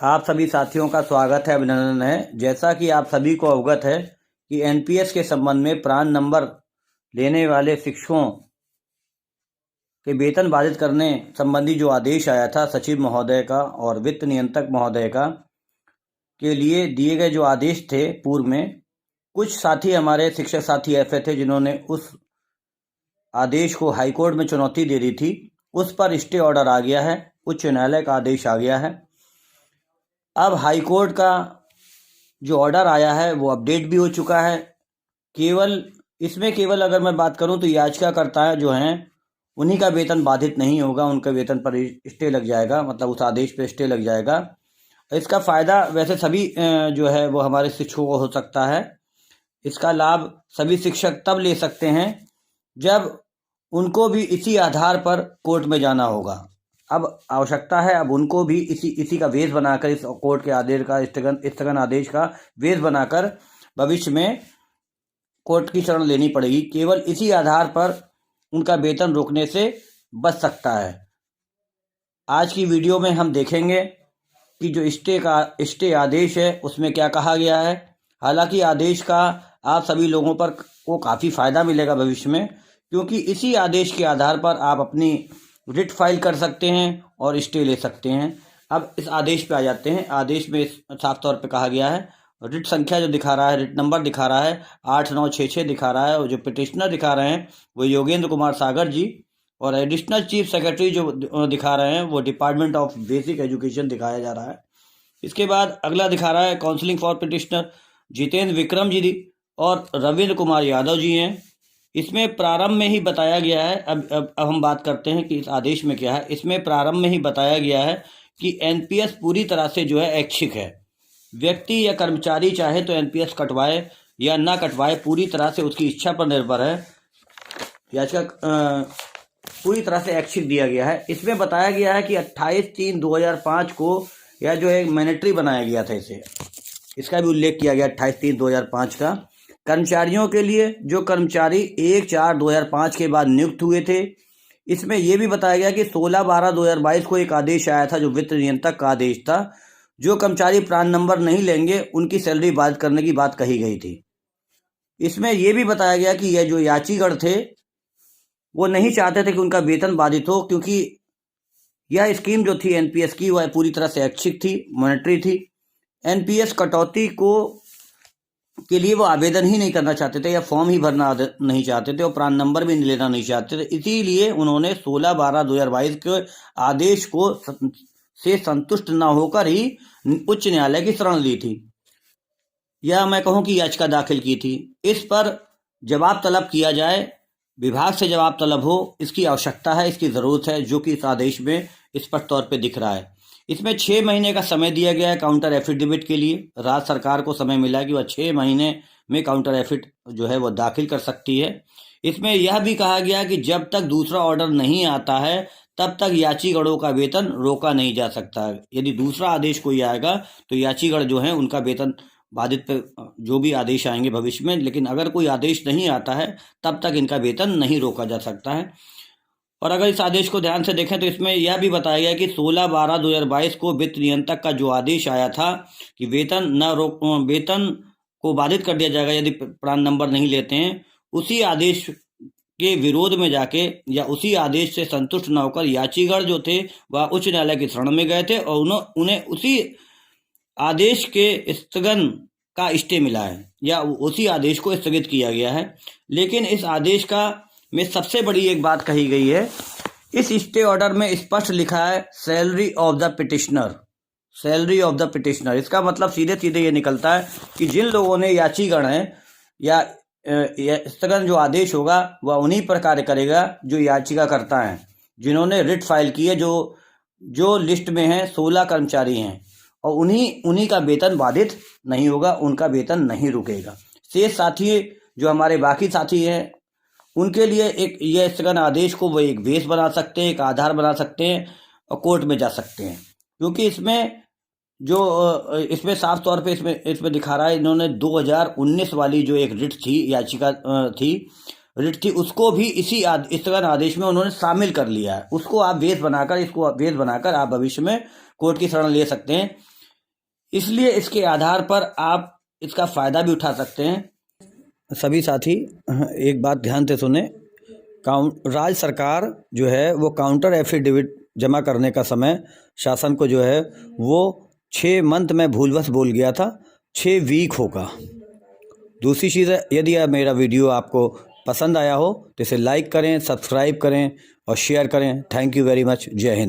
आप सभी साथियों का स्वागत है, अभिनंदन है। जैसा कि आप सभी को अवगत है कि एनपीएस के संबंध में प्रान नंबर लेने वाले शिक्षकों के वेतन बाधित करने संबंधी जो आदेश आया था सचिव महोदय का और वित्त नियंत्रक महोदय का के लिए दिए गए जो आदेश थे पूर्व में, कुछ साथी हमारे शिक्षक साथी ऐसे थे जिन्होंने उस आदेश को हाईकोर्ट में चुनौती दे दी थी। उस पर स्टे ऑर्डर आ गया है, उच्च न्यायालय का आदेश आ गया है। अब हाईकोर्ट का जो ऑर्डर आया है वो अपडेट भी हो चुका है। केवल अगर मैं बात करूं तो याचिकाकर्ता जो हैं उन्हीं का वेतन बाधित नहीं होगा, उनके वेतन पर स्टे लग जाएगा, मतलब उस आदेश पे स्टे लग जाएगा। इसका फ़ायदा वैसे सभी जो है वो हमारे शिक्षकों को हो सकता है। इसका लाभ सभी शिक्षक तब ले सकते हैं जब उनको भी इसी आधार पर कोर्ट में जाना होगा। अब आवश्यकता है अब उनको भी इसी का वेश बनाकर, इस कोर्ट के आदेश का स्थगन आदेश का वेश बनाकर भविष्य में कोर्ट की शरण लेनी पड़ेगी। केवल इसी आधार पर उनका वेतन रोकने से बच सकता है। आज की वीडियो में हम देखेंगे कि जो स्टे आदेश है उसमें क्या कहा गया है। हालांकि आदेश का आप सभी लोगों पर को काफ़ी फ़ायदा मिलेगा भविष्य में, क्योंकि इसी आदेश के आधार पर आप अपनी रिट फाइल कर सकते हैं और स्टे ले सकते हैं। अब इस आदेश पे आ जाते हैं। आदेश में साफ तौर पे कहा गया है, रिट संख्या जो दिखा रहा है, रिट नंबर दिखा रहा है 8966 दिखा रहा है, और जो पिटिशनर दिखा रहे हैं वो योगेंद्र कुमार सागर जी, और एडिशनल चीफ सेक्रेटरी जो दिखा रहे हैं वो डिपार्टमेंट ऑफ बेसिक एजुकेशन दिखाया जा रहा है। इसके बाद अगला दिखा रहा है counselling for petitioner Jitendra Vikram ji और रविंद्र कुमार यादव जी हैं। इसमें प्रारंभ में ही बताया गया है, अब हम बात करते हैं कि इस आदेश में क्या है। इसमें प्रारंभ में ही बताया गया है कि एनपीएस पूरी तरह से जो है ऐच्छिक है। व्यक्ति या कर्मचारी चाहे तो एनपीएस कटवाए या ना कटवाए, पूरी तरह से उसकी इच्छा पर निर्भर है। याचिका पूरी तरह से ऐच्छिक दिया गया है। इसमें बताया गया है कि 28/3/2005 को यह जो एक मैंडेटरी बनाया गया था, इसका भी उल्लेख किया गया 28/3/2005 का। कर्मचारियों के लिए जो कर्मचारी 1/4/2005 के बाद नियुक्त हुए थे, इसमें यह भी बताया गया कि 16/12/2022 को एक आदेश आया था जो वित्त नियंत्रक का आदेश था। जो कर्मचारी प्रान नंबर नहीं लेंगे उनकी सैलरी बाधित करने की बात कही गई थी। इसमें यह भी बताया गया कि यह जो याचीगण थे वो नहीं चाहते थे कि उनका वेतन बाधित हो, क्योंकि यह स्कीम जो थी एनपीएस की वह पूरी तरह से ऐच्छिक थी, मॉनेटरी थी। एनपीएस कटौती के लिए वो आवेदन ही नहीं करना चाहते थे या फॉर्म ही भरना नहीं चाहते थे और प्रान नंबर भी लेना नहीं चाहते थे। इसीलिए उन्होंने 16/12/2022 के आदेश को से संतुष्ट न होकर ही उच्च न्यायालय की शरण ली थी, या मैं कहूं कि याचिका दाखिल की थी। इस पर जवाब तलब किया जाए, विभाग से जवाब तलब हो, इसकी आवश्यकता है, इसकी ज़रूरत है, जो कि इस आदेश में स्पष्ट तौर पर दिख रहा है। इसमें 6 महीने का समय दिया गया है काउंटर एफिडेविट के लिए। राज्य सरकार को समय मिला कि वह 6 महीने में काउंटर एफिड जो है वह दाखिल कर सकती है। इसमें यह भी कहा गया कि जब तक दूसरा ऑर्डर नहीं आता है तब तक याचीगणों का वेतन रोका नहीं जा सकता है। यदि दूसरा आदेश कोई आएगा तो याचीगण जो है उनका वेतन बाधित पर जो भी आदेश आएंगे भविष्य में, लेकिन अगर कोई आदेश नहीं आता है तब तक इनका वेतन नहीं रोका जा सकता है। और अगर इस आदेश को ध्यान से देखें तो इसमें यह भी बताया गया कि 16/12/2022 को वित्त नियंत्रक का जो आदेश आया था कि वेतन को बाधित कर दिया जाएगा यदि प्रान नंबर नहीं लेते हैं, उसी आदेश के विरोध में जाके या उसी आदेश से संतुष्ट न होकर याचीगण जो थे वह उच्च न्यायालय की शरण में गए थे और उन्हें उसी आदेश के स्थगन का स्टे मिला है या उसी आदेश को स्थगित किया गया है। लेकिन इस आदेश का में सबसे बड़ी एक बात कही गई है, इस स्टे ऑर्डर में स्पष्ट लिखा है salary of the petitioner, salary of the petitioner. इसका मतलब सीधे सीधे ये निकलता है कि जिन लोगों ने याचीगण हैं या स्थगन जो आदेश होगा वह उन्हीं पर कार्य करेगा जो याचिका करता है, जिन्होंने रिट फाइल की है, जो लिस्ट में है 16 कर्मचारी हैं, और उन्हीं का वेतन बाधित नहीं होगा, उनका वेतन नहीं रुकेगा। शेष साथी जो हमारे बाकी साथी हैं उनके लिए एक यह स्थगन आदेश को वो एक बेस बना सकते हैं, एक आधार बना सकते हैं और कोर्ट में जा सकते हैं। क्योंकि इसमें साफ तौर पे इसमें दिखा रहा है, इन्होंने 2019 वाली जो एक रिट थी उसको भी इसी स्थगन आदेश में उन्होंने शामिल कर लिया है। इसको बेस बनाकर आप भविष्य में कोर्ट की शरण ले सकते हैं। इसलिए इसके आधार पर आप इसका फ़ायदा भी उठा सकते हैं। सभी साथी एक बात ध्यान से सुने, राज्य सरकार जो है वो काउंटर एफिडेविट जमा करने का समय शासन को जो है वो 6 मंथ में भूलवश बोल गया था, 6 वीक होगा। दूसरी चीज़ है, यदि मेरा वीडियो आपको पसंद आया हो तो इसे लाइक करें, सब्सक्राइब करें और शेयर करें। Thank you very much. जय हिंद।